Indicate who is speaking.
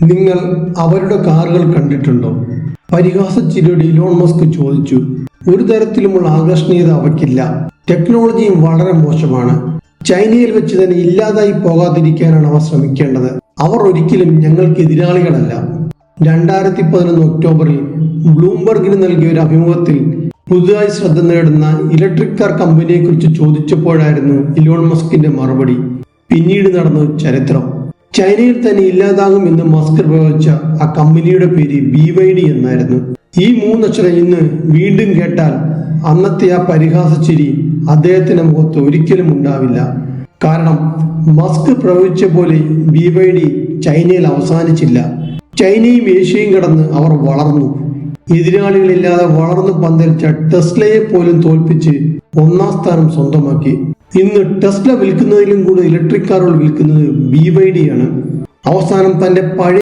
Speaker 1: നിങ്ങൾ അവരുടെ കാറുകൾ കണ്ടിട്ടുണ്ടോ? പരിഹാസച്ചിരിയോടെ ഇലോൺ മസ്ക് ചോദിച്ചു. ഒരു തരത്തിലുമുള്ള ആകർഷണീയത അവയ്ക്കില്ല. ടെക്നോളജിയും വളരെ മോശമാണ്. ചൈനയിൽ വെച്ച് തന്നെ ഇല്ലാതായി പോകാതിരിക്കാനാണ് അവർ ശ്രമിക്കേണ്ടത്. അവർ ഒരിക്കലും ഞങ്ങൾക്ക് എതിരാളികളല്ല. 2011 ഒക്ടോബറിൽ ബ്ലൂംബർഗിന് നൽകിയ ഒരു അഭിമുഖത്തിൽ പുതുതായി ശ്രദ്ധ നേടുന്ന ഇലക്ട്രിക് കാർ കമ്പനിയെക്കുറിച്ച് ചോദിച്ചപ്പോഴായിരുന്നു ഇലോൺ മസ്കിന്റെ മറുപടി. പിന്നീട് നടന്ന ചരിത്രം. ചൈനയിൽ തന്നെ ഇല്ലാതാകുമെന്ന് മസ്ക് പ്രവചിച്ച ആ കമ്പനിയുടെ പേര് BYD എന്നായിരുന്നു. ഈ മൂന്നക്ഷരം ഇന്ന് വീണ്ടും കേട്ടാൽ അന്നത്തെ ആ പരിഹാസച്ചിരി അദ്ദേഹത്തിന്റെ മുഖത്ത് ഒരിക്കലും ഉണ്ടാവില്ല. കാരണം മസ്ക് പ്രവചിച്ച പോലെ BYD ചൈനയിൽ അവസാനിച്ചില്ല. ചൈനയും ഏഷ്യയും കടന്ന് അവർ വളർന്നു. എതിരാളികളില്ലാതെ വളർന്നു പന്തലിച്ച ടെസ്ലയെ പോലും തോൽപ്പിച്ച് ഒന്നാം സ്ഥാനം സ്വന്തമാക്കി. ഇന്ന് ടെസ്ല വിൽക്കുന്നതിലും കൂടുതൽ ഇലക്ട്രിക് കാറുകൾ വിൽക്കുന്നത് BYD ആണ്. അവസാനം തന്റെ പഴയ